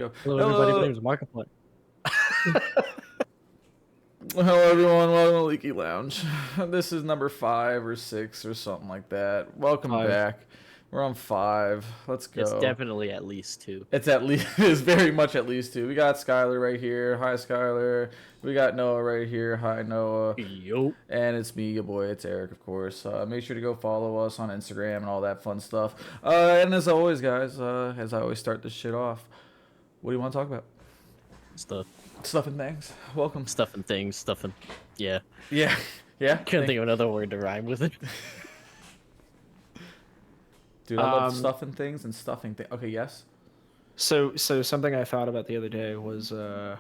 Hello, everybody. My Hello, name is Markiplier. hello everyone. Welcome to Leaky Lounge. This is number 5 or 6 or something like that. Welcome 5. back. We're on 5. Let's It's go. definitely at least 2. It's at least. It's very much at least 2. We got Skylar right here. Hi, Skylar. We got Noah right here. Hi, Noah. Yo. And it's me, your boy. It's Eric, of course. Make sure to go follow us on Instagram and all that fun stuff. And as always, guys, as I always start this shit off, what do you want to talk about? Stuff. Stuff and things. Welcome. Stuff and things. Stuff and... Yeah. Yeah. Yeah. Couldn't think of another word to rhyme with it. Dude, I love stuff and things and stuffing things. Okay, yes. So something I thought about the other day was, have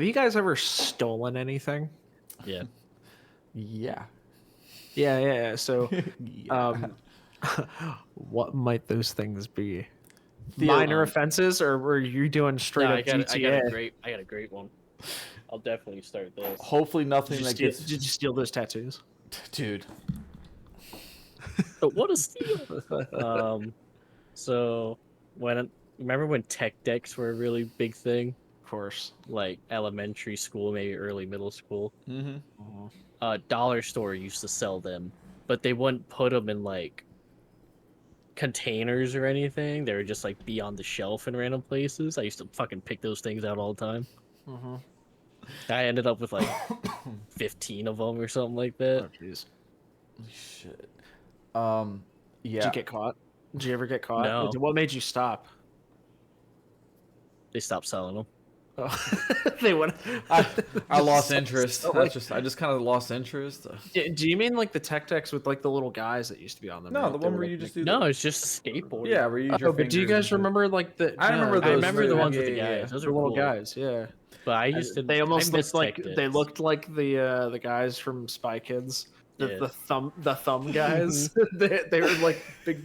you guys ever stolen anything? Yeah. Yeah. Yeah. So, Yeah. what might those things be? The- Minor offenses, or were you doing straight No, up I got GTA? a great one. I'll definitely start this. Hopefully nothing Did you, that steal, gets... did you steal those tattoos? Dude. What a steal! So remember when tech decks were a really big thing? Of course. Like elementary school, maybe early middle school. Mm-hmm. Dollar store used to sell them, but they wouldn't put them in like containers or anything. They would just like be on the shelf in random places. I used to fucking pick those things out all the time. Mm-hmm. I ended up with like 15 of them or something like that. Oh, jeez. Shit. Did Yeah. you get caught? Did you ever get caught? No. What made you stop? They stopped selling them. Oh. They went. I lost interest. So, That's just. I just kind of lost interest. Do you mean like the tech decks with like the little guys that used to be on them? No, right? the They one were, where like, you just big- do. No, it's just a skateboard. Yeah, where you use your Oh, but do you fingers and guys shit. remember like the? I remember I those. remember the too. ones with the Yeah, guys. Those The are little cool. guys, yeah. But I used to. They almost I looked like missed tech they decks. looked like the guys from Spy Kids, the Yeah. the thumb guys. they were like big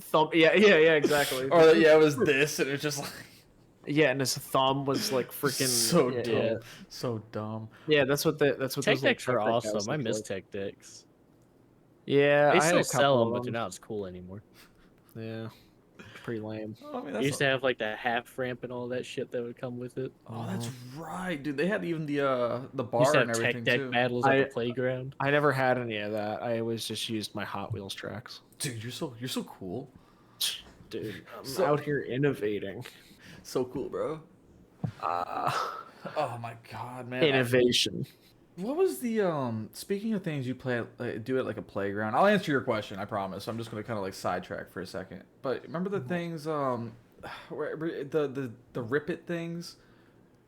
thumb. Yeah, exactly. Or yeah, it was this, and it was just like Yeah, and his thumb was like freaking so yeah, dumb, Yeah, so dumb. that's what Tech those, like, decks were tech deck awesome. guys I looked miss like. tech decks. Yeah, They I had still a sell couple them, of but they're not as cool anymore. Yeah, pretty lame. I mean, They that's used to have like that half ramp and all that shit that would come with it. Oh, that's right, dude. They had even the Used bar to and have tech everything deck too. battles at the playground. I never had any of that. I always just used my Hot Wheels tracks. Dude, you're so cool. Dude, I'm So- out here innovating. So cool, bro. Oh my god, man. Innovation. What was the speaking of things you play do at like a playground? I'll answer your question, I promise. I'm just gonna kind of like sidetrack for a second. But remember the things the rip it things?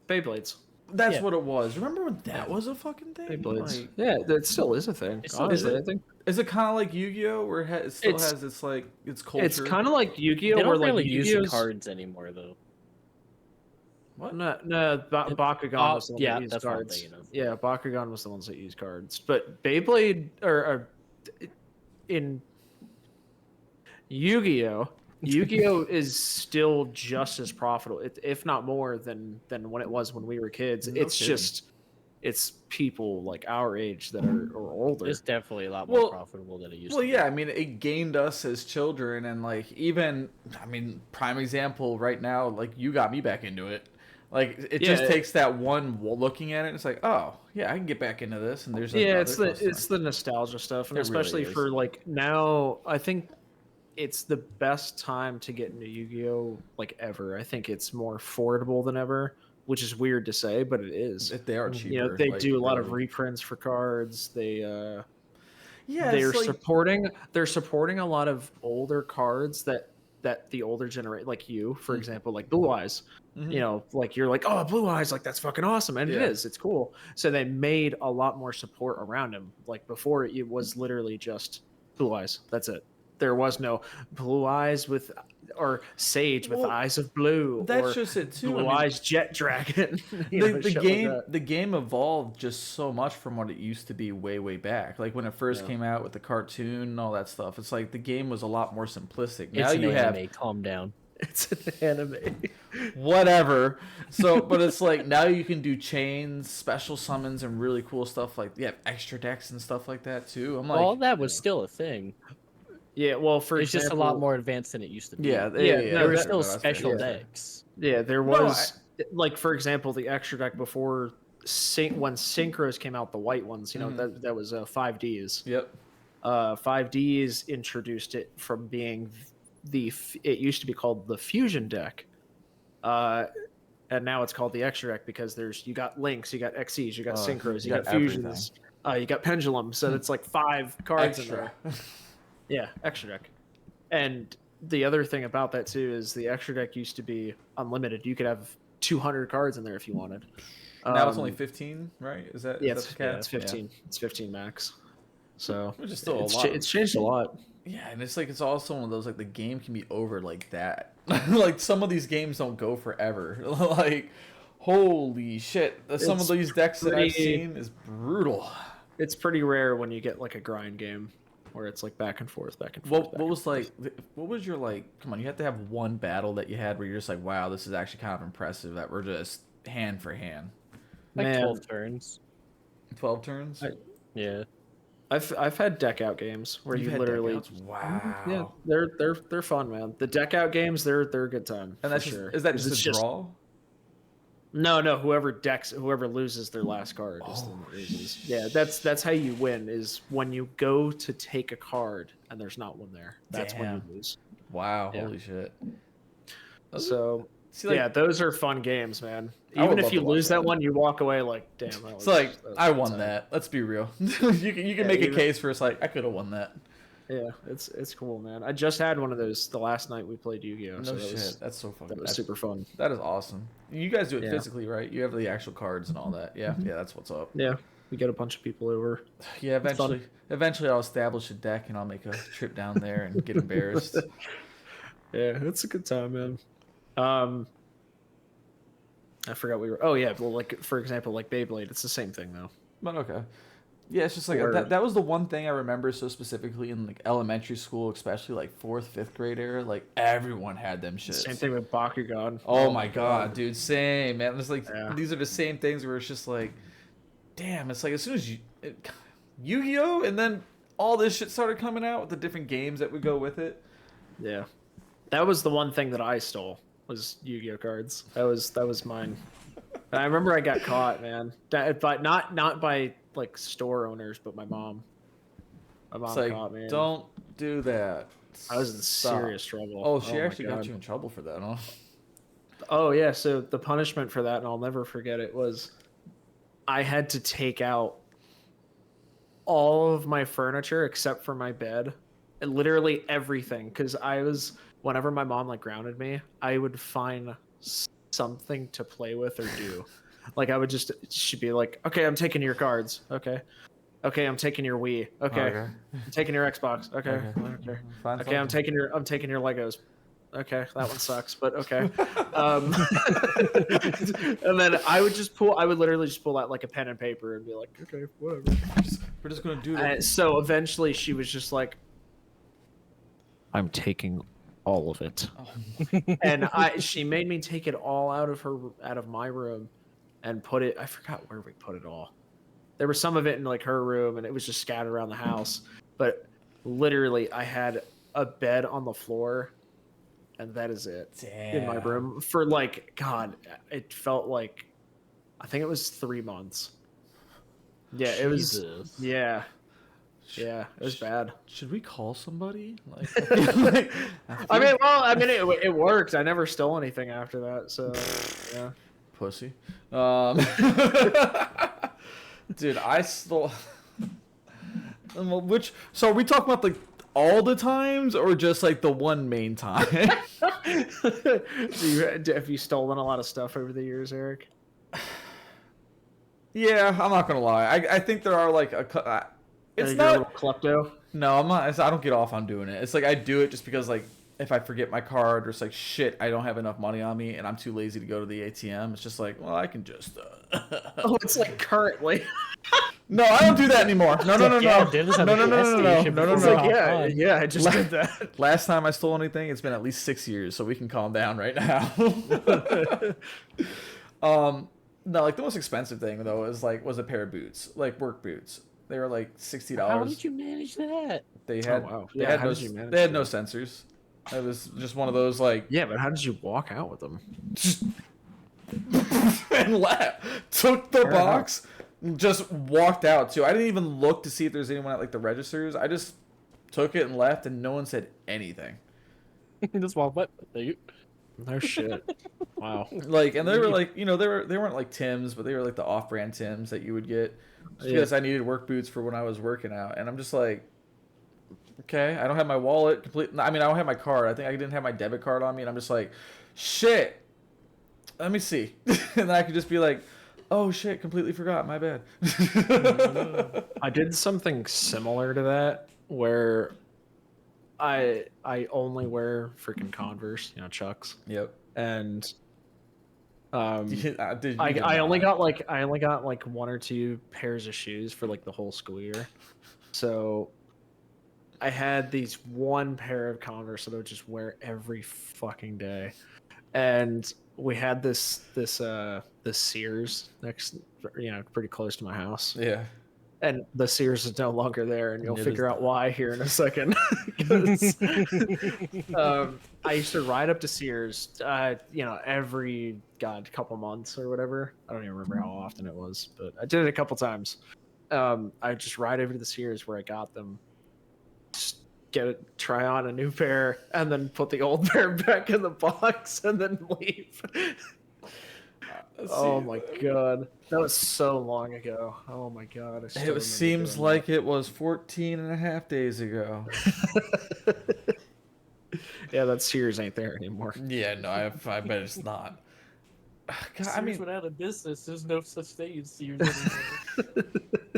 Beyblades. That's Yeah. what it was. Remember when that was a fucking thing? Beyblades. Like, Yeah, that still is a thing. It still Honestly, is. I think is it kind of like Yu-Gi-Oh, where it still It's- has its like its culture? it's kind of like Yu-Gi-Oh, They where don't like really use the Yu-Gi-Oh's cards anymore, though. What? No, Bakugan Oh, was the one yeah, that used that's what I'm cards. thinking of. Yeah, Bakugan was the ones that used cards. But Beyblade or in Yu-Gi-Oh, Yu-Gi-Oh is still just as profitable, if not more than when it was when we were kids. No It's kidding. just it's people like our age that are or older. It's definitely a lot more Well- profitable than it used Well, to be. yeah, I mean, it gained us as children, and like even, I mean, prime example right now, like you got me back into it. Like it just Yeah. takes that one looking at it, and it's like, oh yeah, I can get back into this, and there's Yeah, another it's the nostalgia stuff, and It really especially is. for like now, I think it's the best time to get into Yu-Gi-Oh like ever. I think it's more affordable than ever, which is weird to say, but it is. If they are cheaper. You know, they like, do a lot of really. reprints for cards. Yeah, They're it's like, supporting a lot of older cards that the older generation, like you, for example, like Blue Eyes. mhm. You know, like you're like, oh, Blue Eyes, like that's fucking awesome, and it Yeah. is. It's cool. So they made a lot more support around him. Like before, it was literally just Blue Eyes. That's it. There was no Blue Eyes with or Sage with Well, eyes of blue. that's or just it too. Blue I mean, Eyes Jet Dragon. You know, the shit like game that. the game evolved just so much from what it used to be way back. Like when it first Yeah. came out with the cartoon and all that stuff. It's like the game was a lot more simplistic. It's Now an you have anime. Calm down. It's an anime. whatever. So, but it's like now you can do chains, special summons, and really cool stuff. Like you have extra decks and stuff like that too. I'm like, All that was still a thing. Yeah, well, for It's example, just a lot more advanced than it used to be. Yeah, Yeah, yeah, no, There were that- still that's fair, special that's fair. decks. yeah, there No, was like for example, the extra deck before when synchros came out, the white ones, that was 5Ds. Yep. 5Ds introduced it from being it used to be called the fusion deck, uh, and now it's called the extra deck because you got links, you got XEs, you got synchros, you you got got fusions, you got pendulum. So it's like 5 cards in Extra. there. Yeah, extra deck. And the other thing about that too is the extra deck used to be unlimited. You could have 200 cards in there if you wanted. Now it's only 15, right? Is that Yeah, the cap? it's 15. Yeah. It's 15 max. So Which is still a it's lot. it's changed a lot. Yeah, and it's also one of those, like, the game can be over like that. Like, some of these games don't go forever. Like, holy shit. Some of these decks that I've seen is brutal. It's pretty rare when you get like a grind game where it's like back and forth, back and forth. What was your, like, come on, you have to have one battle that you had where you're just like, wow, this is actually kind of impressive that we're just hand for hand. Like Man. 12 turns. 12 turns? Yeah. I've had deck out games where You've you had literally deck outs? Wow. Yeah, they're fun, man. The deck out games, they're a good time. And that's for sure. is that just It's a draw? No, whoever loses their last card is the one that loses. Yeah, that's how you win, is when you go to take a card and there's not one there. That's when you lose. Wow, Yeah. holy shit. So See, like, yeah, those are fun games, man. I would Even love if you to watch lose that that. one, you walk away like, damn. it's like, that was I a good won time. that. Let's be real. you can make a even- case for it's like, I could have won that. Yeah, it's cool, man. I just had one of those the last night we played Yu-Gi-Oh. No so that shit. was, That's so fucking that was that's, super fun. That is awesome. You guys do it Yeah. physically, right? You have the actual cards and all that. Yeah, yeah, that's what's up. Yeah, we get a bunch of people over. Yeah, It's fun. eventually I'll establish a deck and I'll make a trip down there and get embarrassed. Yeah, it's a good time, man. I forgot we were. Oh yeah, well, like for example, like Beyblade, it's the same thing though. But okay. Yeah, it's just like Or- that was the one thing I remember so specifically in, like, elementary school, especially like 4th, 5th grade era, like everyone had them shits. Same thing with Bakugan. Oh my god, dude, same, man. It's like Yeah. these are the same things where it's just like, damn, it's like as soon as Yu-Gi-Oh! And then all this shit started coming out with the different games that would go with it. Yeah, that was the one thing that I stole was Yu-Gi-Oh cards. That was mine. And I remember I got caught, man. But not by like store owners, but my mom. My mom It's like, caught me. don't do that. I was in Stop. serious trouble. Oh, she my actually got God. you in trouble for that, huh? Oh yeah, so the punishment for that, and I'll never forget it, was I had to take out all of my furniture except for my bed, and literally everything, because whenever my mom like grounded me, I would find something to play with or do. Like she'd be like, okay, I'm taking your cards. Okay, I'm taking your Wii. Okay, I'm taking your Xbox. Okay, okay. Find Okay, I'm something. taking your Legos. Okay, that one sucks, but okay. And then I would literally just pull out like a pen and paper and be like, okay, whatever. We're just gonna do that. So eventually she was just like, I'm taking all of it. And she made me take it all out of my room and put it, I forgot where we put it all. There was some of it in like her room and it was just scattered around the house. But literally I had a bed on the floor and that is it. In my room for like, God, it felt like, I think it was 3 months. Yeah, it was. Jesus. Yeah, it was bad. Should we call somebody? Like, It worked. I never stole anything after that. So, yeah. pussy. Dude, I stole. So are we talking about like all the times or just like the one main time? Have you stolen a lot of stuff over the years, Eric? Yeah, I'm not gonna lie. I think there are like it's You're not. a little klepto. No, I'm not. I don't get off on doing it. It's like I do it just because like if I forget my card or it's like shit, I don't have enough money on me and I'm too lazy to go to the ATM. It's just like, well, I can just. Oh, it's like currently. No, I don't do that anymore. No. Yeah, dude, this is a No. gas station No. before It's like, I- yeah, I just did that. Last time I stole anything, it's been at least 6 years, so we can calm down right now. No, like the most expensive thing though was a pair of boots, like work boots. They were like $60. How did you manage that? They had wow. they Yeah, had how no did you manage they had no that? sensors. It was just one of those like Yeah, but how did you walk out with them? and left. Took the box, just walked out too. I didn't even look to see if there's anyone at like the registers. I just took it and left, and no one said anything. Just walk by. You. No shit. Wow. Like, and they were like, you know, they weren't like Tim's, but they were like the off-brand Tim's that you would get just because I needed work boots for when I was working out, and I'm just like, okay, I don't have my wallet complete. I mean, I don't have my card. I think I didn't have my debit card on me, and I'm just like, shit. Let me see, and then I could just be like, oh shit, completely forgot. My bad. I did something similar to that where I only wear freaking Converse, you know, Chucks, Yep. and I only got like one or two pairs of shoes for like the whole school year. So I had these one pair of Converse that I would just wear every fucking day. And we had this Sears next, you know, pretty close to my house. Yeah. And the Sears is no longer there, and you'll figure out why here in a second. I used to ride up to Sears, you know, every couple months or whatever. I don't even remember how often it was, but I did it a couple times. I just ride over to the Sears where I got them, just try on a new pair, and then put the old pair back in the box, and then leave. Oh my god, that was so long ago. Oh my god, it seems like it was 14 and a half days ago. Yeah, that Sears ain't there anymore. Yeah, no, I bet it's not. God, Sears I mean, went out of business. There's no such thing as Sears anymore.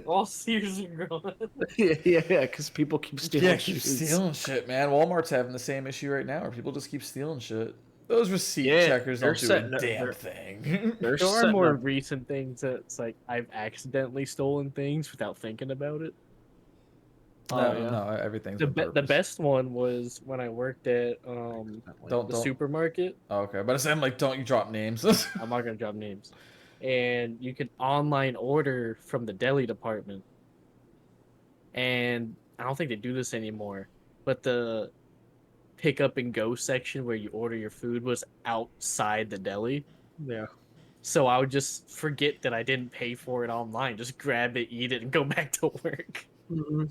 All Sears are gone. yeah, because people keep stealing. Keep stealing shit, man. Walmart's having the same issue right now, where people just keep stealing shit. Those receipt checkers don't do a damn thing. There are more recent things that's like I've accidentally stolen things without thinking about it. No, everything's the best one was when I worked at the supermarket. Oh, okay, but I'm like, don't you drop names? I'm not gonna drop names. And you could online order from the deli department. And I don't think they do this anymore, but the pick up and go section where you order your food was outside the deli. Yeah. So I would just forget that I didn't pay for it online. Just grab it, eat it, and go back to work. Mm-hmm.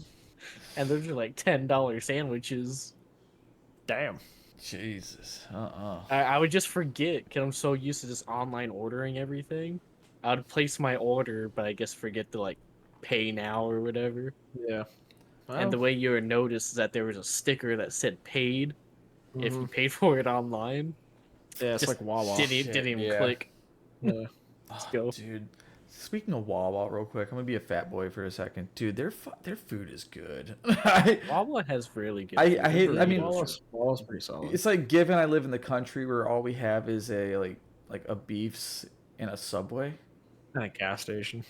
And those are like $10 sandwiches. Damn. Jesus. I would just forget because I'm so used to just online ordering everything. I would place my order, but I guess forget to like pay now or whatever. Yeah. Well, and the way you would notice is that there was a sticker that said paid if you paid for it online. Yeah, it's like Wawa. Didn't even click. Yeah. Let's go. Dude. Speaking of Wawa, real quick, I'm gonna be a fat boy for a second, dude. Their food is good. Wawa has really good. I hate. I mean, Wawa's pretty solid. It's like given I live in the country where all we have is a like a Beefs and a Subway and a gas station.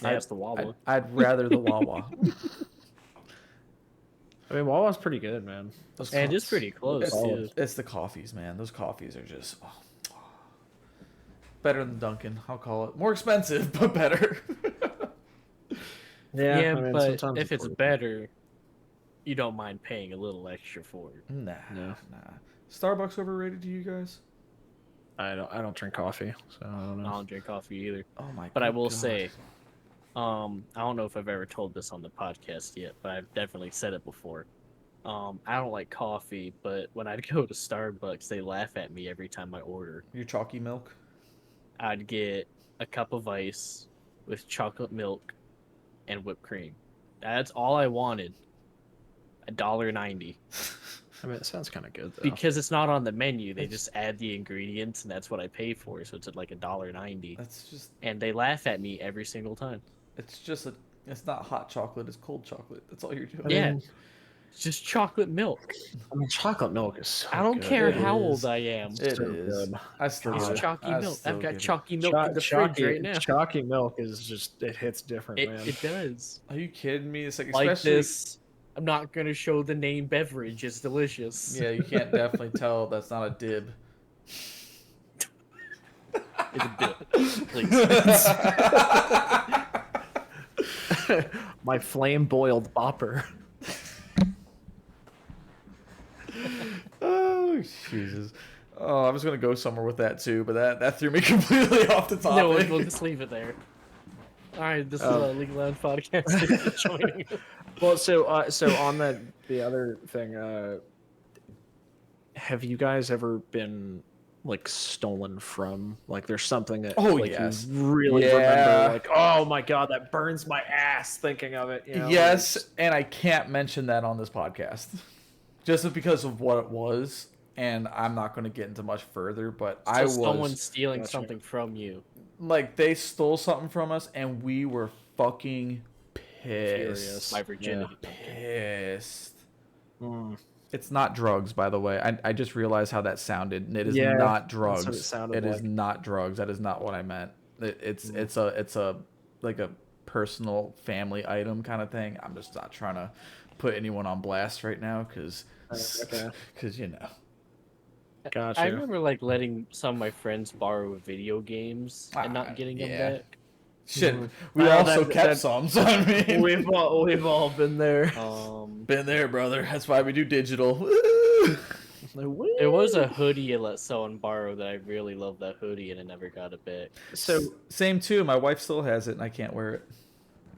Yeah, it's the Wawa. I'd rather the Wawa. I mean, Wawa's pretty good, man. And it's pretty close too. It's the coffees, man. Those coffees are just. Better than Dunkin', I'll call it. More expensive, but better. Yeah, I mean, but if it's better, you don't mind paying a little extra for it. Nah. Starbucks overrated to you guys? I don't drink coffee, so I don't know. I don't drink coffee either. Oh my god. But I will say, I don't know if I've ever told this on the podcast yet, but I've definitely said it before. I don't like coffee, but when I'd go to Starbucks, they laugh at me every time I order. Your chalky milk? I'd get a cup of ice with chocolate milk and whipped cream. That's all I wanted. $1.90. I mean, it sounds kind of good though. Because it's not on the menu, they just add the ingredients, and that's what I pay for. So it's at like $1.90. That's just. And they laugh at me every single time. It's just it's not hot chocolate. It's cold chocolate. That's all you're doing. Yeah. It's just chocolate milk. I mean, chocolate milk is so I don't good. care how old I am. It so is. good. I still It's get it. chalky milk. I've got chalky milk in the Chalky, fridge right now. Chalky milk is just, it hits different, man. It does. Are you kidding me? It's like Like especially. this, I'm not going to show the name beverage. It's delicious. Yeah, you can't definitely tell that's not a dib. It's a bit. Please. my flame boiled bopper. Oh Jesus! Oh, I was gonna go somewhere with that too, but that threw me completely off the topic. No, we'll just leave it there. All right, this is a League of Legends podcast. Thanks for joining. Well, so on the other thing, have you guys ever been like stolen from? Like, there's something that Oh, like yes. you really remember, like, oh my god, that burns my ass thinking of it. You know? Yes, Like, and I can't mention that on this podcast, just because of what it was, and I'm not going to get into much further. But So I was someone stealing Gotcha. something from you. like, they stole something from us, and we were fucking Furious. pissed. My virginity. Pissed. mm. It's not drugs, by the way. I just realized how that sounded, and it is Yeah, not that's drugs. what it sounded It is like. not drugs. That is not what I meant. It's a like a personal family item kind of thing. I'm just not trying to put anyone on blast right now because Okay. you know. Gotcha. I remember like letting some of my friends borrow video games and not getting them yeah. back. Shit, Mhm. we Well, also that- kept that- some. So I mean, we've all been there. been there, brother. That's why we do digital. There was a hoodie I let someone borrow that I really loved that hoodie and I never got it back. So Same too. My wife still has it, and I can't wear it.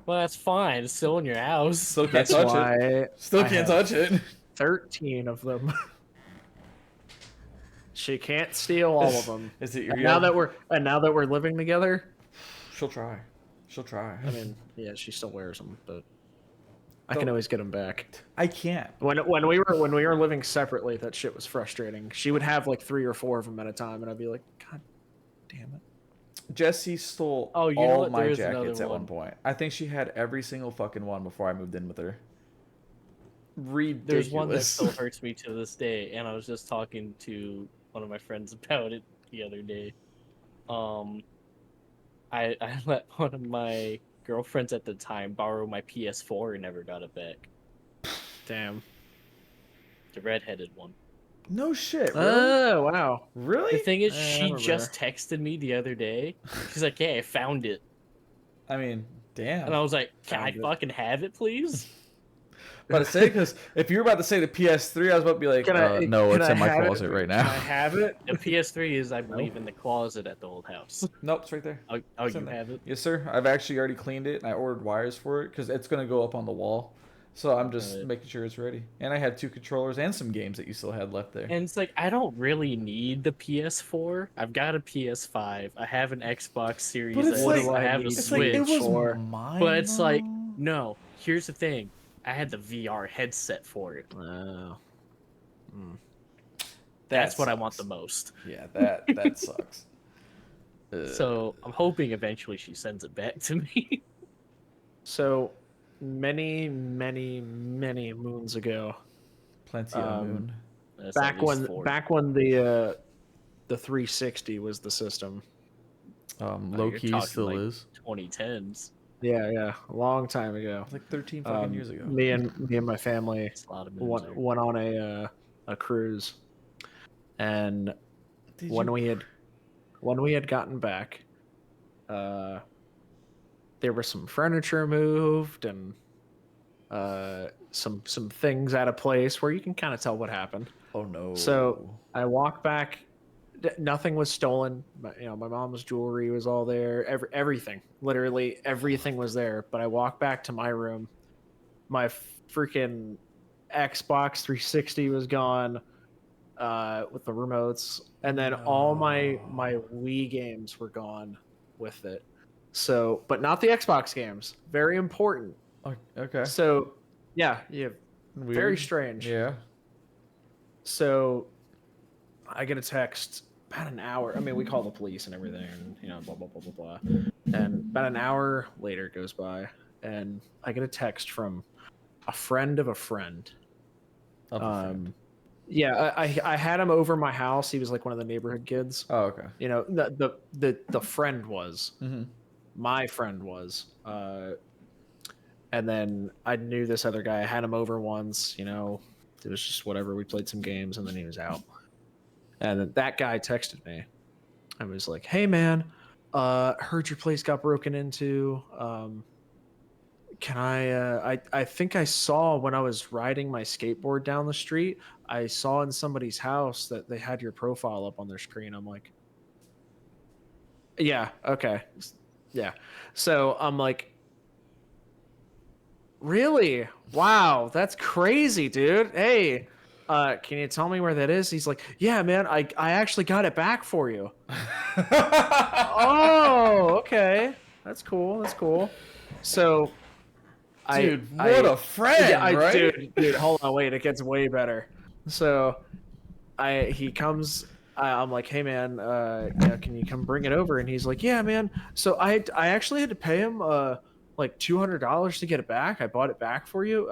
Well, that's fine. It's still in your house. Still can't that's touch it. why Still I can't have touch it. 13 of them. She can't steal all of them. Is it your Now that we're living together, She'll try. She'll try. I mean, yeah, she still wears them, but I can always get them back. I can't. When we were living separately, that shit was frustrating. She would have like 3 or 4 of them at a time, and I'd be like, God damn it. Jessie stole Oh, you know all what? my There is jackets another at one one. point. I think she had every single fucking one before I moved in with her. Ridiculous. There's one that still hurts me to this day, and I was just talking to one of my friends about it the other day. I let one of my girlfriends at the time borrow my PS4 and never got it back. Damn. The redheaded one. No shit. Really? Oh wow. Really? The thing is, I she remember. just texted me the other day. She's like, "Hey, I found it," I mean, damn. and I was like, "Can I Found it. fucking have it, please?" about to say, because if you were about to say the PS3, I was about to be like, no, can it's I in my have it? closet right Can I now. have it? The PS3 is, I believe, in the closet at the old house. Nope, it's right there. Oh, It's you in there. have it? Yes, sir. I've actually already cleaned it, and I ordered wires for it because it's going to go up on the wall. So I'm just Right. making sure it's ready. And I had 2 controllers and some games that you still had left there. And it's like, I don't really need the PS4. I've got a PS5. I have an Xbox Series But it's S. like, I have a it's Switch. like it was for- mine. But it's like, though. no, here's the thing. I had the VR headset for it. Oh. That's That what I want the sucks. most. Yeah, that sucks. So I'm hoping eventually she sends it back to me. So many moons ago, Plenty of um, moon. That's at least 4. back when the 360 was the system. Low you're key talking still like is. 2010s. Yeah, a long time ago. Like 13 fucking years ago. Me and my family It's a lot of moons there. went on a cruise, and Did when you- we had gotten back, there was some furniture moved and some things out of place where you can kind of tell what happened. Oh no. So I walked back. Nothing was stolen. My mom's jewelry was all there. Everything, literally everything was there. But I walked back to my room. My freaking Xbox 360 was gone with the remotes, and then all my Wii games were gone with it. So, but not the Xbox games. Very important. Oh, okay. So, yeah, very Weird. strange. Yeah. So I get a text about an hour. I mean, we call the police and everything, and blah blah blah blah blah. And about an hour later goes by, and I get a text from a friend of a friend. Of a friend. Yeah, I had him over my house. He was like one of the neighborhood kids. Oh, okay. The friend was Mm-hmm. my friend was. And then I knew this other guy. I had him over once. It was just whatever. We played some games, and then he was out. And then that guy texted me. I was like, "Hey man, heard your place got broken into. can I think I saw when I was riding my skateboard down the street, I saw in somebody's house that they had your profile up on their screen. I'm like, yeah, okay. Yeah. So I'm like, really? Wow, that's crazy, dude. Hey, can you tell me where that is? He's like, yeah, man, I actually got it back for you. Oh, okay. That's cool. That's cool. So Dude, what a friend, right? dude, hold on, wait, it gets way better. So he comes, I'm like, hey man, yeah, can you come bring it over? And he's like, yeah, man. So I actually had to pay him like $200 to get it back. I bought it back for you.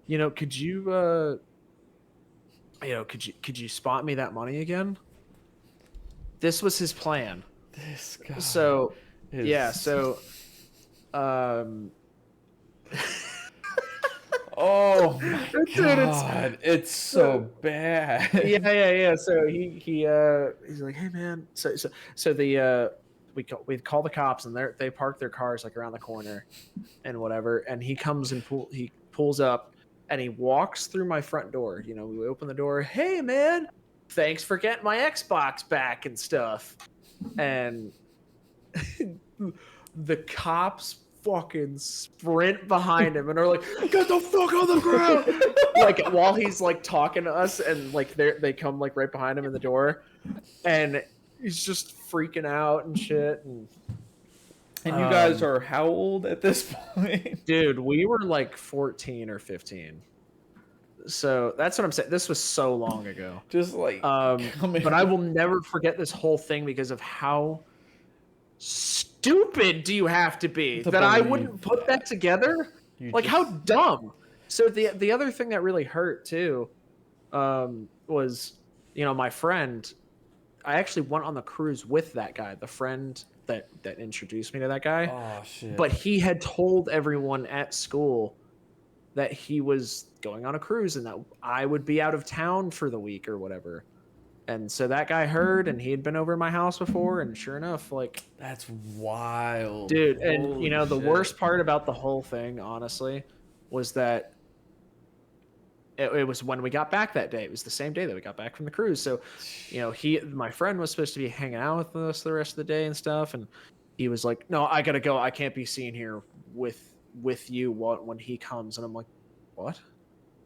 You know, could you could you spot me that money again? This was his plan. This guy. So is... yeah, so oh my god, it's so bad. Yeah. So he's like, hey man. So we call the cops and they park their cars like around the corner and whatever. And he comes and he pulls up and he walks through my front door. You know, we open the door. Hey man, thanks for getting my Xbox back and stuff. And the cops fucking sprint behind him and are like, get the fuck on the ground. Like while he's like talking to us and like they come like right behind him in the door and he's just freaking out and shit. And you guys are how old at this point? Dude, we were like 14 or 15. So that's what I'm saying. This was so long ago. Just like but I will never forget this whole thing because of how stupid do you have to be that I wouldn't put that together? Like how dumb. So the other thing that really hurt too was, you know, my friend, I actually went on the cruise with that guy, the friend that introduced me to that guy. Oh shit. But he had told everyone at school that he was going on a cruise and that I would be out of town for the week or whatever. And so that guy heard, and he had been over my house before, and sure enough, like... That's wild. Dude, and, you know, the shit. worst part about the whole thing, honestly, was that it was when we got back that day. It was the same day that we got back from the cruise. So, you know, my friend was supposed to be hanging out with us the rest of the day and stuff, and he was like, no, I gotta go. I can't be seen here with you when he comes. And I'm like, what?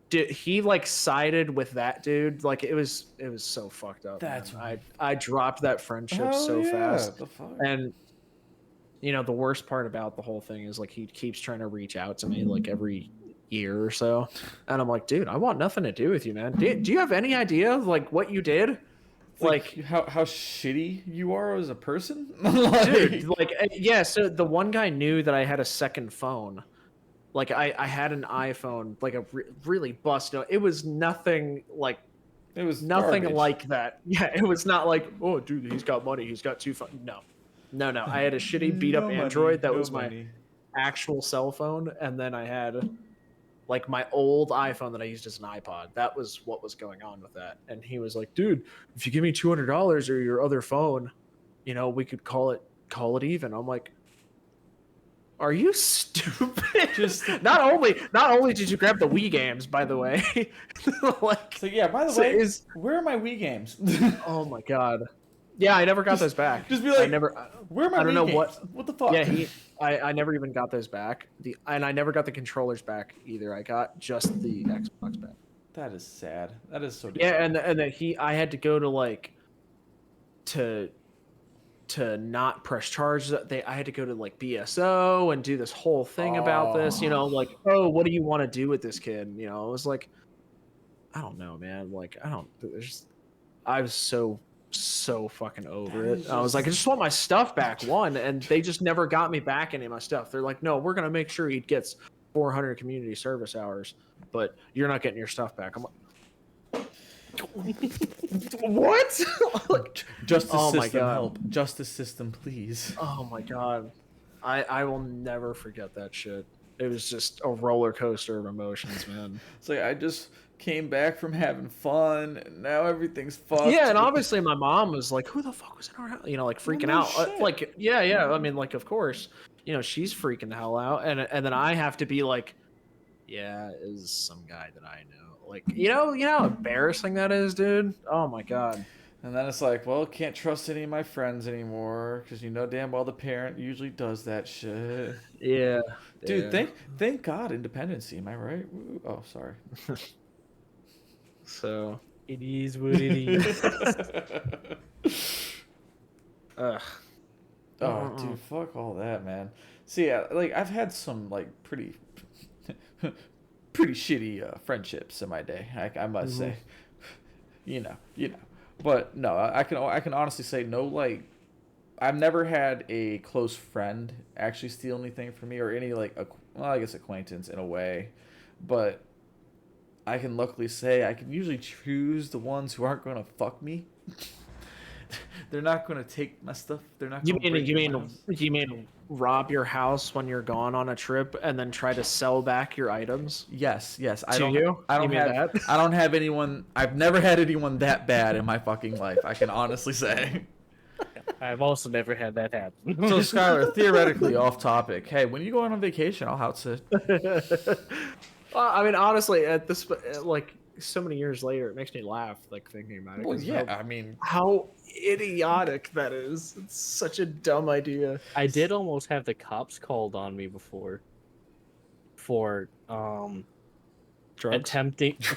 Dude, he like sided with that dude. Like it was so fucked up. That's man. I dropped that friendship so fast. The fuck? And you know, the worst part about the whole thing is like he keeps trying to reach out to me like every year or so. And I'm like, dude, I want nothing to do with you, man. Do you have any idea like what you did? Like how shitty you are as a person? Dude, like yeah, so the one guy knew that I had a second phone. Like I had an iPhone, like a really busted. It was nothing like, it was nothing garbage. like that. Yeah, it was not like, oh, dude, he's got money, he's got two phones. No. I had a shitty beat up Android that was my actual cell phone, and then I had like my old iPhone that I used as an iPod. That was what was going on with that. And he was like, dude, if you give me $200 or your other phone, you know, we could call it even. I'm like, are you stupid? Just not only did you grab the Wii games, by the way. Like, so yeah, by the way, where are my Wii games? Oh my god. Yeah, I never got those back. Just be like, where are my Wii games? I don't know what the fuck? Yeah, I never even got those back. And I never got the controllers back either. I got just the Xbox back. That is sad. That is so yeah, and then I had to go to like to not press charges. I had to go to like BSO and do this whole thing about this, you know, like, oh, what do you want to do with this kid? You know, it was like, I don't know, man. Like, I was so fucking over it. I was like, I just want my stuff back, and they just never got me back any of my stuff. They're like, no, we're going to make sure he gets 400 community service hours, but you're not getting your stuff back. I'm like, what? Justice oh my system, god. help. Justice system, please. Oh my god. I will never forget that shit. It was just a roller coaster of emotions, man. It's like I just came back from having fun and now everything's fucked. Yeah, and obviously my mom was like, who the fuck was in our house? You know, like freaking out. Like, yeah, I mean, like, of course. she's freaking the hell out, and then I have to be like, yeah, is some guy that I know. Like, how embarrassing that is, dude. Oh my god. And then it's like, well, can't trust any of my friends anymore because you know damn well the parent usually does that shit. Yeah, Dude, yeah. thank God independency. Am I right? Woo. Oh, sorry. So It is what it is. ugh. Oh, dude, fuck all that, man. See, like I've had some like pretty shitty friendships in my day. I must say, you know. But no, I can honestly say no. Like, I've never had a close friend actually steal anything from me or any like, well, I guess acquaintance in a way, but I can luckily say I can usually choose the ones who aren't gonna fuck me. They're not gonna take my stuff. They're not. Gonna You mean rob your house when you're gone on a trip and then try to sell back your items? Yes. I don't have anyone. I've never had anyone that bad in my fucking life. I can honestly say. I've also never had that happen. So Skylar, theoretically off topic. Hey, when you go on vacation, I'll house it. I mean, honestly, at this, like, so many years later, it makes me laugh, like, thinking about it. Well, yeah, I mean, how idiotic that is. It's such a dumb idea. I did almost have the cops called on me before for Drugs?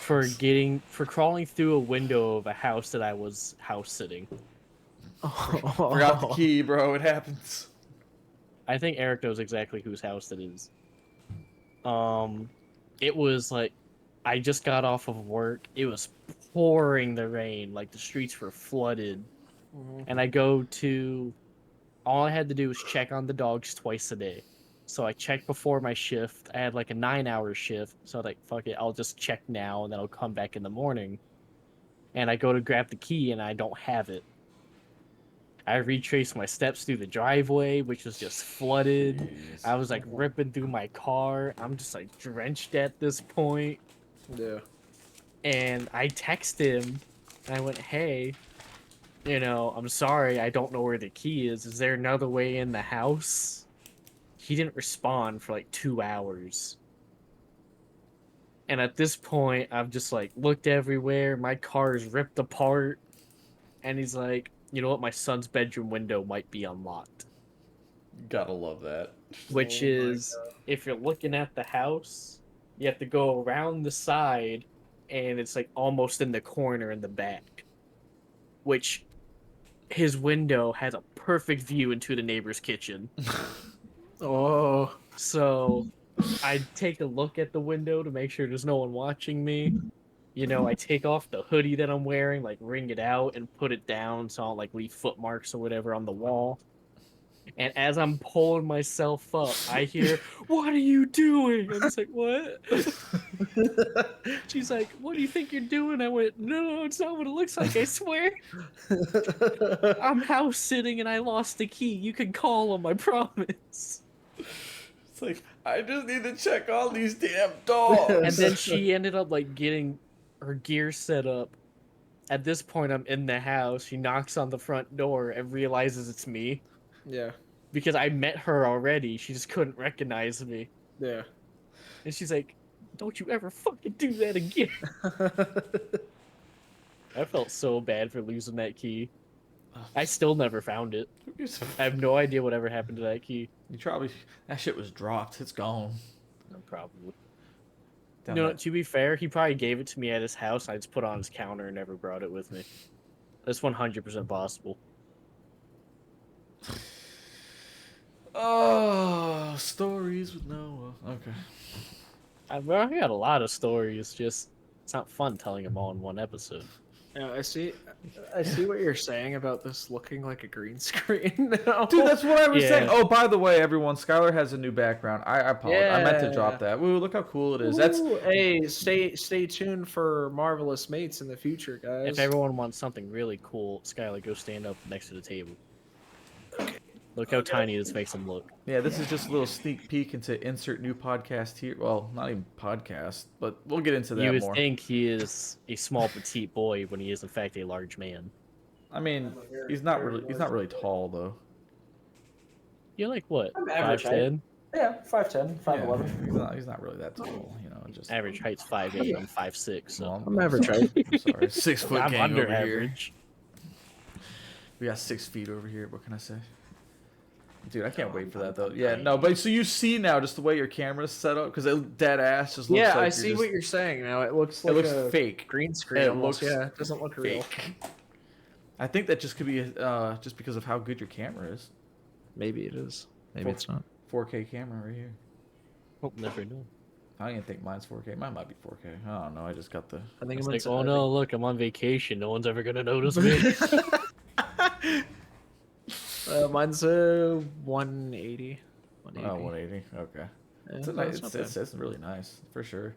for crawling through a window of a house that I was house sitting. Forgot the key, bro. It happens. I think Eric knows exactly whose house it is. It was like I just got off of work. It was pouring the rain, like the streets were flooded. And all I had to do was check on the dogs twice a day. So I checked before my shift. I had like a 9-hour shift. So I was like, fuck it, I'll just check now and then I'll come back in the morning. And I go to grab the key and I don't have it. I retraced my steps through the driveway, which was just flooded. Jeez. I was like ripping through my car. I'm just like drenched at this point. Yeah. And I texted him. And I went, hey, I'm sorry. I don't know where the key is. Is there another way in the house? He didn't respond for like 2 hours. And at this point, I've just like looked everywhere. My car is ripped apart. And he's like, you know what? My son's bedroom window might be unlocked. Gotta love that. Which is, if you're looking at the house, you have to go around the side, and it's like almost in the corner in the back. Which, his window has a perfect view into the neighbor's kitchen. Oh. So, I take a look at the window to make sure there's no one watching me. I take off the hoodie that I'm wearing, like wring it out and put it down so I don't like leave footmarks or whatever on the wall. And as I'm pulling myself up, I hear, "What are you doing?" And it's like, "What?" She's like, "What do you think you're doing?" I went, "No, it's not what it looks like, I swear. I'm house sitting and I lost the key. You can call him, I promise." It's like, I just need to check all these damn dogs. And then she ended up like getting her gear set up. At this point, I'm in the house. She knocks on the front door and realizes it's me. Yeah. Because I met her already. She just couldn't recognize me. Yeah. And she's like, "Don't you ever fucking do that again." I felt so bad for losing that key. I still never found it. I have no idea whatever happened to that key. That shit was dropped. It's gone. No, probably. Down To be fair, he probably gave it to me at his house. I just put it on his counter and never brought it with me. That's 100% possible. Oh, stories with Noah. Okay. I got a lot of stories. Just it's not fun telling them all in one episode. Yeah, I see what you're saying about this looking like a green screen now. Dude, that's what I was Yeah. saying. Oh, by the way, everyone, Skylar has a new background. I apologize. I meant to Yeah. drop that. Woo, look how cool it is. That's Ooh, hey, stay tuned for Marvelous Mates in the future, guys. If everyone wants something really cool, Skylar, go stand up next to the table. Look how tiny this makes him look. yeah, this is just a little sneak peek into insert new podcast here. Well, not even podcast, but we'll get into that You would more. think he is a small petite boy when he is in fact a large man. I mean, he's not really tall though. You're like what? I'm average height. 5'10"? Yeah, 5'10", 5'11". Yeah, he's not really that tall, you know. Just Average height's 5'8". I'm 5'6". So well, I'm average sorry. height. I'm sorry. 6 foot I'm gang under over here. average. We got 6 feet over here. What can I say? Dude, I can't wait for that though. Yeah, no, but so you see now just the way your camera's set up because it dead ass just looks Yeah, like I see what you're saying now. It looks like a fake. green screen. It Almost. looks Yeah, it doesn't look real. fake. I think that just could be just because of how good your camera is. Maybe it is. Maybe it's not. 4K camera right here. Oh, never know. I don't even think mine's 4K. Mine might be 4K. I don't know. I just got the. I think It's it's like, oh no, look, I'm on vacation. No one's ever gonna notice me. Mine's 180. 180. Oh, 180. Okay. Yeah, It's, a no, nice, it's not it's really nice for sure.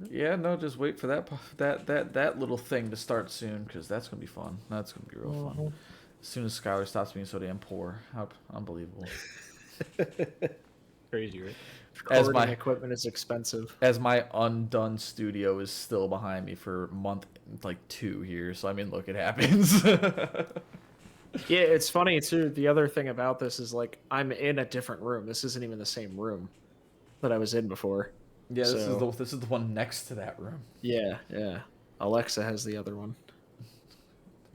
Yeah, no, just wait for that little thing to start soon because that's gonna be fun. That's gonna be real fun. As soon as Skylar stops being so damn poor, how unbelievable. Crazy, right? As my equipment is expensive. As my undone studio is still behind me for month like 2 here, so I mean, look, it happens. Yeah, it's funny too. The other thing about this is like I'm in a different room. This isn't even the same room that I was in before. Yeah, So- this is the one next to that room. Yeah, yeah. Alexa has the other one.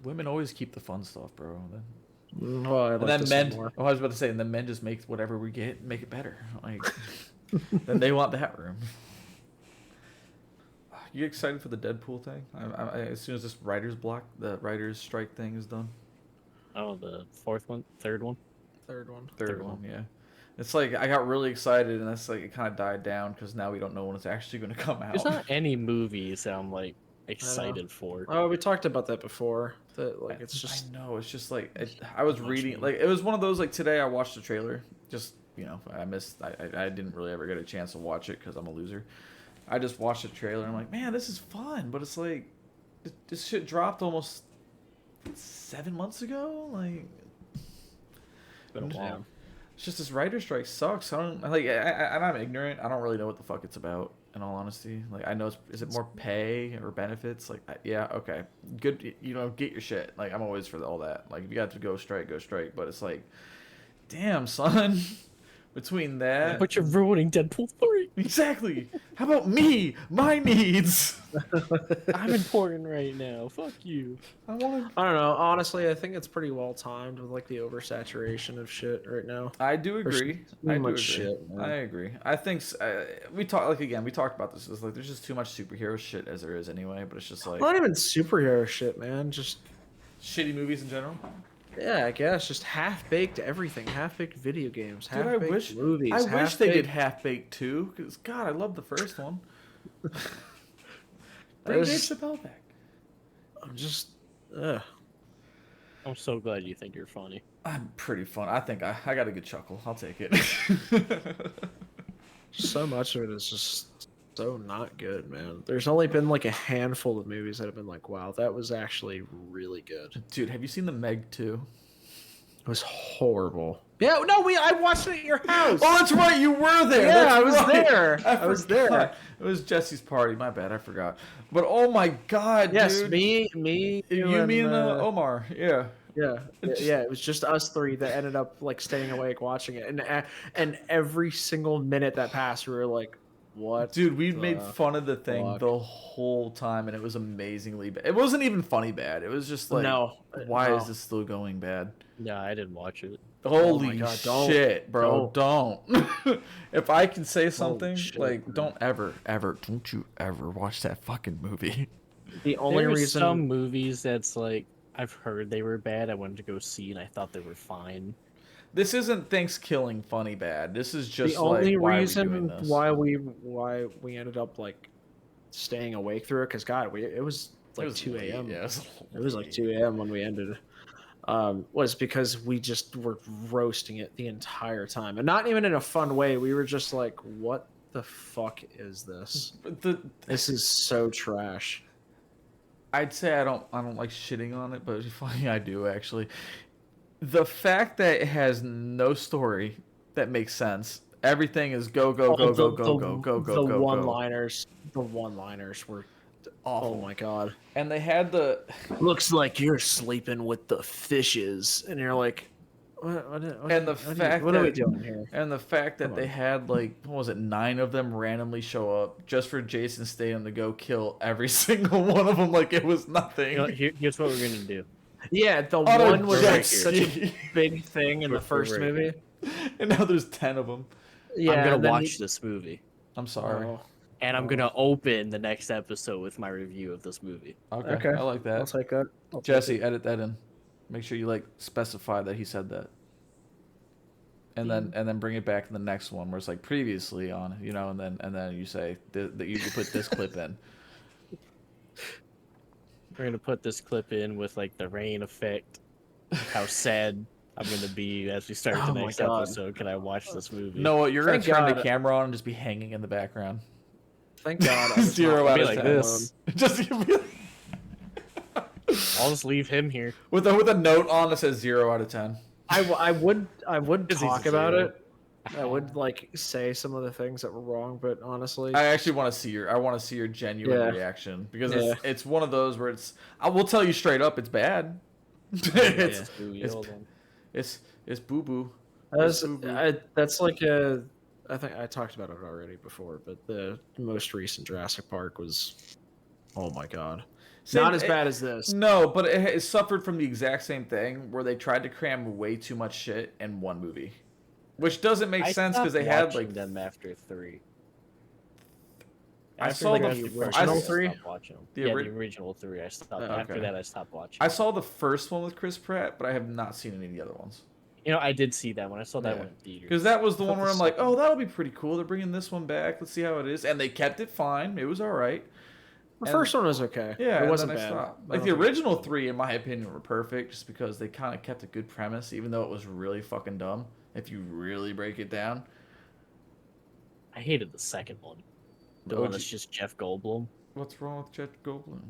Women always keep the fun stuff, bro. Well, I'd And like then to see men. more. Oh, I was about to say, and then men just make whatever we get, make it better. Like, then they want that room. You excited for the Deadpool thing? As soon as this the writer's strike thing is done. Oh, the fourth one, third one. Third one. Third one, yeah. It's like I got really excited, and that's like it kind of died down because now we don't know when it's actually going to come out. There's not any movies that I'm like excited for. Oh, we talked about that before. That like it's just I know it's just like I was reading like it was one of those like today I watched the trailer. Just I didn't really ever get a chance to watch it because I'm a loser. I just watched the trailer and I'm like, man, this is fun, but it's like this shit dropped almost 7 months ago. Like, Been a while. it's just this writer strike sucks. I'm ignorant. I don't really know what the fuck it's about. In all honesty, like I know is it more pay or benefits? Like yeah, okay, good. Get your shit. Like I'm always for all that. Like if you got to go strike, go strike. But it's like, damn son, between that. But you're ruining Deadpool 3. Exactly. How about me? My needs. I'm important right now. Fuck you. I want I don't know. Honestly, I think it's pretty well timed with like the oversaturation of shit right now. I do agree. I do much agree. shit, man. I agree. I think we talked about this. It's like there's just too much superhero shit as there is anyway. But it's just like Not even superhero shit, man. Just shitty movies in general. yeah, I guess just half-baked everything, half-baked video games, Dude, half-baked movies. I wish they did half-baked- Half-Baked too. Because God, I love the first one. Bring There's- Dave Chappelle back. I'm just, ugh. I'm so glad you think you're funny. I'm pretty fun. I think I got a good chuckle. I'll take it. So much of it is just so not good, man. There's only been like a handful of movies that have been like, wow, that was actually really good. Dude, have you seen the Meg 2? It was horrible. Yeah, no, I watched it at your house. Oh, that's right. You were there. Yeah, That's I was right. there. I was there. forgot. It was Jesse's party. My bad. I forgot. But oh my God, Yes, dude. me, You, me, and Omar. Yeah. Yeah, yeah, it was just us three that ended up like staying awake watching it, and every single minute that passed, we were like, "What?" Dude, we made the fun of the thing fuck? the whole time, and it was amazingly bad. It wasn't even funny bad. It was just like, No, why no. is this still going bad? Yeah, I didn't watch it. Holy God, don't. shit, bro! Don't. If I can say something, shit, like, man. don't you ever watch that fucking movie? The only There are reason some movies that's like I've heard they were bad. I wanted to go see, and I thought they were fine. This isn't Thanksgiving funny bad. This is just the only like, why reason are we doing this? why we ended up like staying awake through it, because God, it was like It was 2 late, a.m. Yeah, It was like 2 a.m. when we ended. Was because we just were roasting it the entire time, and not even in a fun way. We were just like, "What the fuck is this? This is so trash." I'd say I don't like shitting on it, but it's funny I do actually. The fact that it has no story that makes sense. Everything is go go go go go go go go. The one-liners were Awful. oh my God. And they had the Looks like you're sleeping with the fishes, and you're like, And the fact what are we that- doing here? And the fact that Come they on. had like, what was it, 9 of them randomly show up just for Jason Statham to go kill every single one of them like it was nothing. You know, here's what we're gonna do. Yeah, the On a one was jet like such a ski. big thing in the first Right. movie. And now there's 10 of them. Yeah, I'm gonna and then watch this movie, I'm sorry. Oh, and I'm gonna open the next episode with my review of this movie. Okay, okay. I like I'll that. take that. I'll take Jesse, it. edit that in. Make sure you like specify that he said that. And then bring it back in the next one where it's like previously on, you know, and then you say that you put this clip in. We're gonna put this clip in with like the rain effect. How sad I'm gonna be as we start the Oh my next God. episode. Can I watch this movie? No, you're gonna Thank turn the God. camera on and just be hanging in the background. Thank God. I was 0 not out be of like 10. this. Just I'll just leave him here. with a note on that says 0 out of 10. I would Because he's talk a about zero. it. I would like say some of the things that were wrong, but honestly, I actually want to see your genuine Yeah. reaction because Yeah. it's one of those where I will tell you straight up it's bad. it's it's boo boo. that's like a. I think I talked about it already before, but the most recent Jurassic Park was, oh my God, not as bad as this. No, but it suffered from the exact same thing where they tried to cram way too much shit in one movie, which doesn't make sense because they had like them after 3. I After, saw the original 3? I stopped watching them. The The ori- original 3. I stopped. Okay. After that, I stopped watching. I saw the first one with Chris Pratt, but I have not seen any of the other ones. You know, I did see that one. I saw that Yeah. one in theaters. Because that was the one where I'm like, second oh, that'll be pretty cool. They're bringing this one back. Let's see how it is. And they kept it fine. It was all right. The And- first one was okay. Yeah, it and wasn't then I bad. stopped. I Like don't the think- original 3, in my opinion, were perfect just because they kind of kept a good premise, even though it was really fucking dumb. If you really break it down. I hated the second one. The Oh, one that's just Jeff Goldblum. What's wrong with Jeff Goldblum?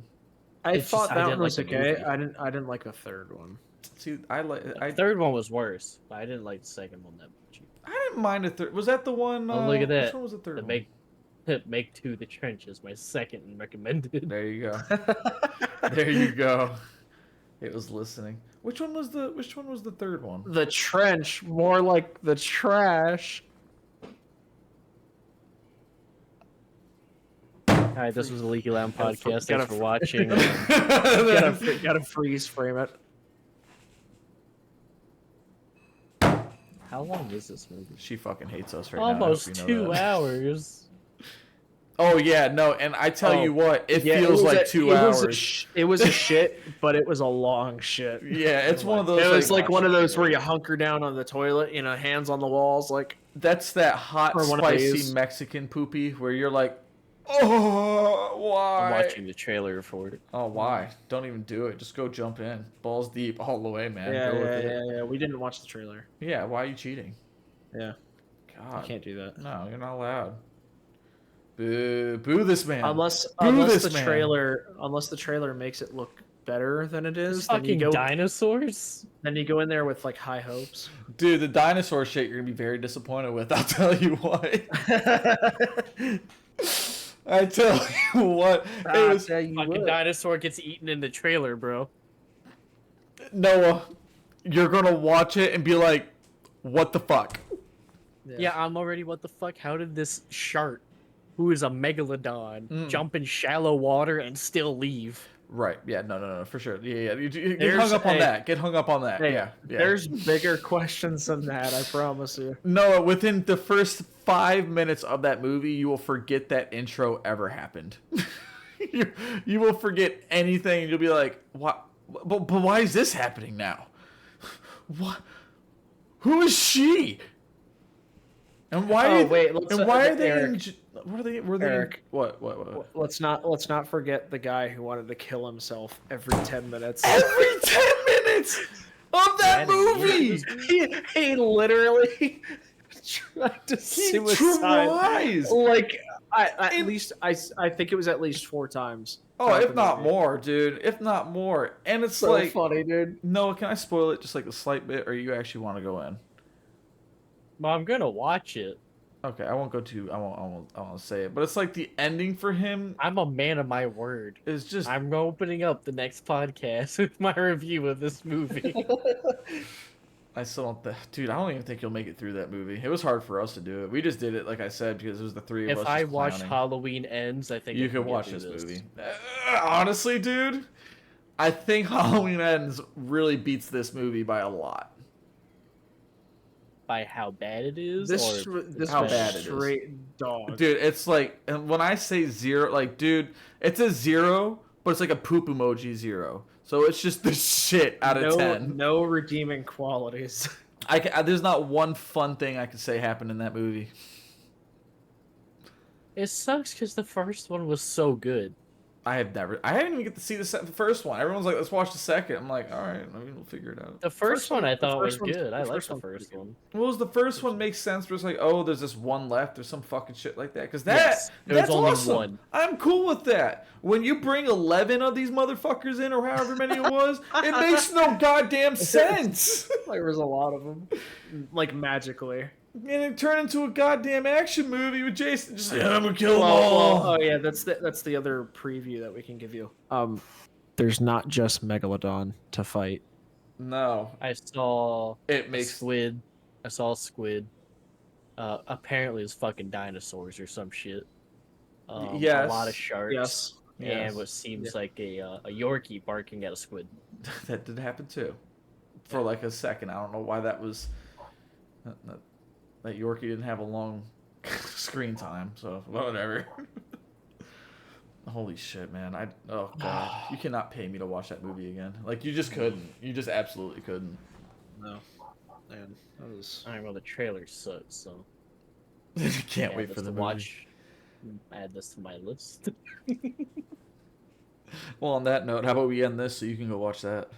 I It's thought just- I that didn't one was like the okay. movie. I didn't like the third one. See, I The third one was worse, but I didn't like the second one that much. didn't mind the third. Was that the one? Oh, look at that. Which one was the third The one? Make 2 the Trenches, my second recommended. There you go. There you go. It was listening. Which one was the third one? The trench, more like the trash. All right, this was a Leaky Lounge Gotta fr- podcast. gotta Thanks for fr- watching. Gotta freeze frame it. How long is this movie? She fucking hates us right now. I hope Almost you know 2 that. hours. Oh yeah, no, and I tell you what, it feels like 2 hours. It was a shit, but it was a long shit. Yeah, it's one of those. It was like one of those where you hunker down on the toilet, you know, hands on the walls, like. That's that hot, Or one of spicy these. Mexican poopy where you're like, oh, why? I'm watching the trailer for it. Oh, why? Don't even do it. Just go jump in, balls deep, all the way, man. Yeah, Go with yeah, it. yeah, yeah. We didn't watch the trailer. Yeah, why are you cheating? Yeah, I God, can't do that. no, you're not allowed. Boo, boo this man. Unless this the man. trailer makes it look better than it is, then you Fucking go dinosaurs. then you go in there with like high hopes. Dude, the dinosaur shit you're gonna be very disappointed with. I'll tell you what. I tell you what. It was Fucking dinosaur gets eaten in the trailer, bro. Noah. You're gonna watch it and be like, "What the fuck?" Yeah, I'm already. What the fuck? How did this shark, who is a megalodon, jump in shallow water and still leave? Right. Yeah. No. For sure. Yeah. You get There's hung up on a- that. Get hung up on that. Hey, Yeah. There's bigger questions than that, I promise you. Noah, within the first 5 minutes of that movie, you will forget that intro ever happened. you will forget anything. And you'll be like, "What? But why is this happening now? What? Who is she? And why? Oh, are wait, let's- and why are they? Eric. What are they? Were they? Eric. What? Let's not forget the guy who wanted to kill himself every 10 minutes. Every 10 minutes of that movie, he literally tried to he suicide. tries. Like at least I think it was at least 4 times. Oh, throughout if the not movie. more, dude. If not more. And it's So like, funny, dude. no, can I spoil it just like a slight bit, or you actually want to go in? Well, I'm gonna watch it. Okay, I won't go too. I won't say it, but it's like the ending for him I'm a man of my word. is just. I'm opening up the next podcast with my review of this movie. I still don't, dude. I don't even think you'll make it through that movie. It was hard for us to do it. We just did it, like I said, because it was the three of us. If I just watched clowning. Halloween Ends, I think You I can could watch get this through movie. Honestly, dude, I think Halloween Ends really beats this movie by a lot. By how bad it is, This or this how was bad it is. straight dog. Dude, it's like, and when I say zero, like, dude, it's a 0, but it's like a poop emoji 0. So it's just the shit out of 10. No redeeming qualities. There's not one fun thing I could say happened in that movie. It sucks because the first one was so good. I didn't even get to see the first one. Everyone's like, let's watch the second. I'm like, all right, maybe we'll figure it out. The first one I thought was first one's- good. I the liked first the one's first pretty one. What was the first one? Makes sense. But it's like, oh, there's this one left or some fucking shit like that. Because Yes, there was that's only awesome. one. I'm cool with that. When you bring 11 of these motherfuckers in, or however many it was, it makes no goddamn sense. There was a lot of them, like magically. And it turned into a goddamn action movie with Jason. Just I'm gonna kill them all. Oh yeah, that's the other preview that we can give you. There's not just Megalodon to fight. No, I saw it makes squid. I saw squid. Apparently it's fucking dinosaurs or some shit. Yes. A lot of sharks. Yes. And what seems like a Yorkie barking at a squid. that did happen too, for like a second. I don't know why that was. That Yorkie didn't have a long screen time, so whatever. Holy shit, man! Oh god, you cannot pay me to watch that movie again. Like, you just couldn't. You just absolutely couldn't. No, man, that was. I don't know, the trailer sucks, so Can't wait for the movie. watch. Add this to my list. Well, on that note, how about we end this so you can go watch that?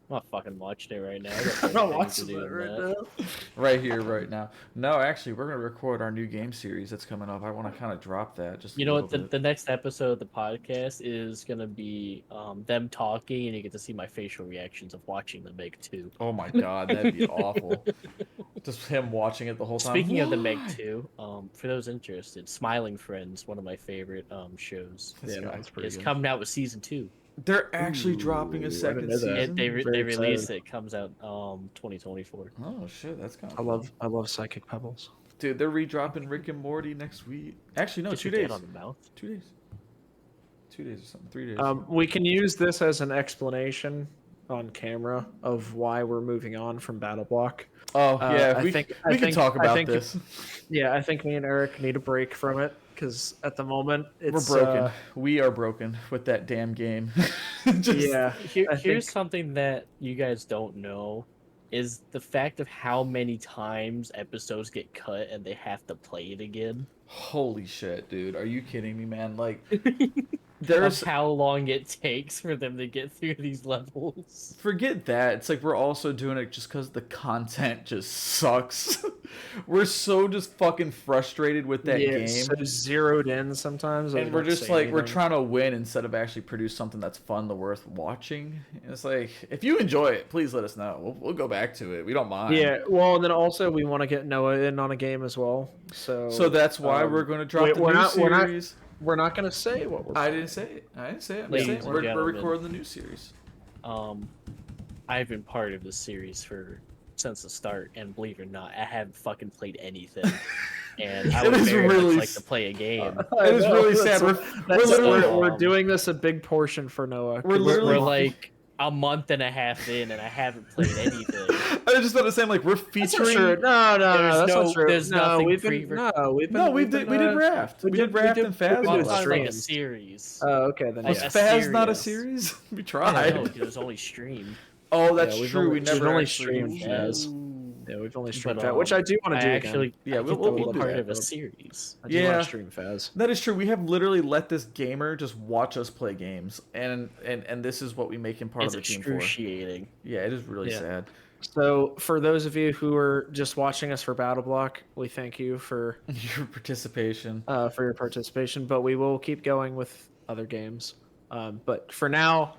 I'm not fucking watching it right now. I'm not watching it right now. Right here, right now. No, actually, we're gonna record our new game series that's coming up. I want to kind of drop that. Just You know what? The next episode of the podcast is gonna be them talking, and you get to see my facial reactions of watching the Meg 2. Oh my god, that'd be awful. Just him watching it the whole time. Speaking of the Meg 2, for those interested, Smiling Friends, one of my favorite shows, This guy's pretty is good. coming out with season 2. They're actually dropping a Ooh, I second didn't know that. season. They Very release excited. it. Comes out 2024. Oh shit, that's kind of. I love Psychic Pebbles. Dude, they're redropping Rick and Morty next week. Actually, no, Get 2 your dad days. on the mouth. 2 days. 2 days or something. 3 days. We can use this as an explanation on camera of why we're moving on from Battle Block. Oh yeah, I we think- we I can think- talk I about think- this. Yeah, I think me and Eric need a break from it because at the moment it's We're broken. We are broken with that damn game. Just, Yeah, I Here's think- something that you guys don't know is the fact of how many times episodes get cut and they have to play it again. Holy shit, dude! Are you kidding me, man? Like, There's there's how long it takes for them to get through these levels. forget that. It's like we're also doing it just because the content just sucks. We're so just fucking frustrated with that game. so zeroed in sometimes, And we're just like, we're trying to win instead of actually produce something that's fun, the worth watching. It's like, if you enjoy it, please let us know. We'll go back to it. We don't mind. Yeah, well, and then also we want to get Noah in on a game as well. So that's why we're going to drop the we're new not- series. we're not going to say what we're. I didn't say it. I didn't say it. I'm Ladies saying and we're gentlemen. recording the new series. I've been part of this series since the start, and believe it or not, I haven't fucking played anything. And I It would is very really much like to play a game. It is really sad. We're Um, doing this a big portion for Noah. We're literally- We're like a month and a half in, and I haven't played anything. I was just about to say, like, we're That's not featuring. true. No, There's that's no- not true. there's no, nothing we've been, pre- no, we've been, No, we've we been, did raft. We did raft and Faz. we Well, did it sounds like a streams. series. Oh, okay, then Was Yeah. Faz not a series. series? We I tried. know, it was only streamed. Oh, that's Yeah, we've true. only- We we've never only actually streamed used Faz. Ooh. Yeah, we've only streamed But, that, which I do want I to do actually, again. Yeah, I we'll get to do be part that. of a series. I do want Yeah. to stream Faz. That is true. We have literally let this gamer just watch us play games, and this is what we make him part It's of the team for. excruciating. Yeah, it is really Yeah. sad. So, for those of you who are just watching us for Battle Block, we thank you for Your participation. your participation. But we will keep going with other games. But for now,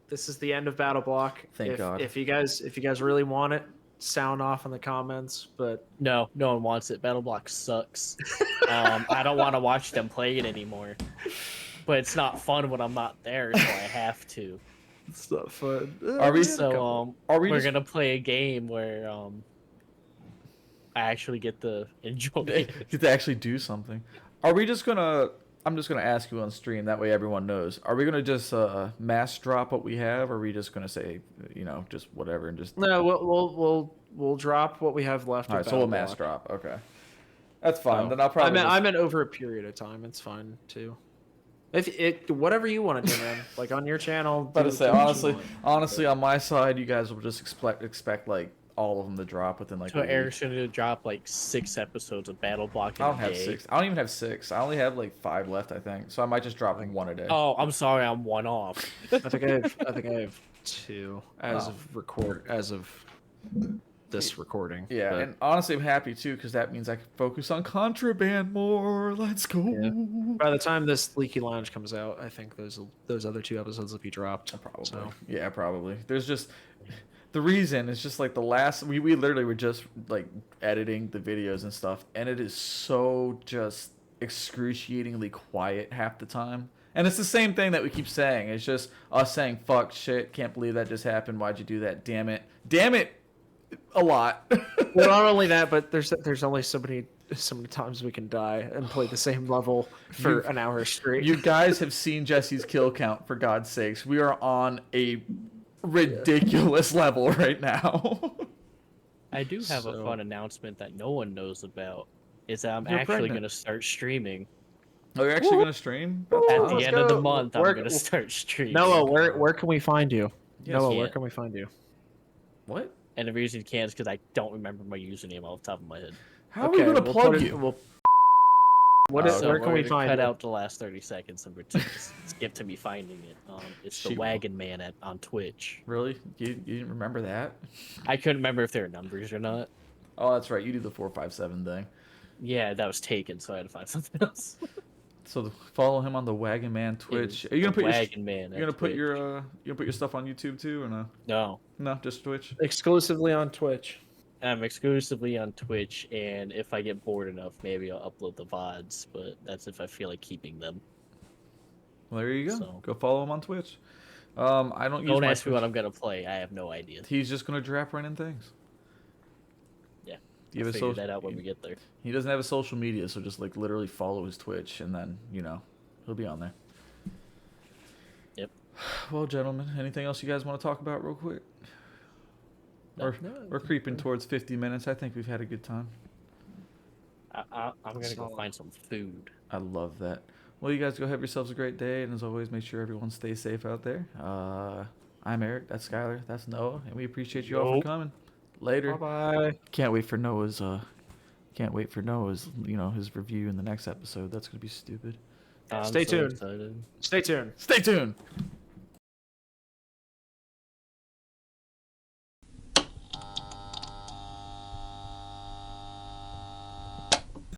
this is the end of Battle Block. Thank God. If you guys really want it, sound off in the comments. But No, no one wants it. Battle Block sucks. I don't want to watch them play it anymore. But it's not fun when I'm not there, so I have to. It's not fun. Are we- So Are we we're just- gonna play a game where I actually get to enjoy it. Get to actually do something. Are we just gonna? I'm just gonna ask you on stream. That way everyone knows. Are we gonna just mass drop what we have, or are we just gonna say, just whatever and just? No, we'll drop what we have left. All of right, so we'll Battle mass Block. drop. Okay, that's fine. Oh. Then I'll probably. I meant over a period of time. It's fine too. If it whatever you want to do, man. Like on your channel. But to do say what you honestly, want. on my side, you guys will just expect like all of them to drop within like. So a week. Eric's gonna drop like 6 episodes of Battle Block in I don't a have day. 6. I don't even have 6. I only have like 5 left, I think. So I might just drop one a day. Oh, I'm sorry, I'm one off. I think I have 2 as of this recording. Yeah, but- and honestly, I'm happy too because that means I can focus on contraband more. Let's go. Yeah. By the time this Leaky Lounge comes out, I think those other 2 episodes will be dropped. Probably. So. Yeah, probably. There's just the reason is just like the last we literally were just like editing the videos and stuff, and it is so just excruciatingly quiet half the time. And it's the same thing that we keep saying. It's just us saying fuck, shit, can't believe that just happened. Why'd you do that? Damn it, a lot. Well, not only that, but there's only so many times we can die and play the same level for an hour straight. You guys have seen Jesse's kill count, for God's sakes. We are on a ridiculous level right now. I do have a So- fun announcement that no one knows about. Is that I'm You're actually pregnant. gonna start streaming. Oh, you're actually gonna stream? At Let's the end of the go. month, Where- I'm gonna start streaming. Noah, where can we find you? Yes, Noah, can't. where can we find you? What? And the reason you can't is because I don't remember my username off the top of my head. How are we gonna we'll plug put it- you? we'll- So where can we're we gonna find cut you? out the last 30 seconds and skip to me finding it. It's the Shoot. Wagon Man on Twitch. Really? You didn't remember that? I couldn't remember if there were numbers or not. Oh, that's right. You do the 457 thing. Yeah, that was taken, so I had to find something else. So follow him on the Wagon Man Twitch. It's Are you gonna the put Wagon Man? you're gonna put your stuff on YouTube too, or no? No, No, just Twitch. Exclusively on Twitch. I'm exclusively on Twitch, and if I get bored enough, maybe I'll upload the VODs. But that's if I feel like keeping them. Well, there you go. So- Go follow him on Twitch. I don't use Don't my ask me Twitch. what I'm gonna play. I have no idea. He's just gonna drop random things. Yeah, Do you have a Figure social? that out when we get there. He doesn't have a social media, so just like literally follow his Twitch, and then he'll be on there. Yep. Well, gentlemen, anything else you guys want to talk about real quick? We're creeping towards 50 minutes. I think we've had a good time. I'm gonna go Solid. find some food. I love that. Well, you guys go have yourselves a great day, and as always, make sure everyone stays safe out there. I'm Eric. That's Skylar. That's Noah, and we appreciate you all for Nope. coming. Later. Bye. Can't wait for Noah's his review in the next episode. That's gonna be stupid. I'm Stay so tuned. excited. Stay tuned. Stay tuned.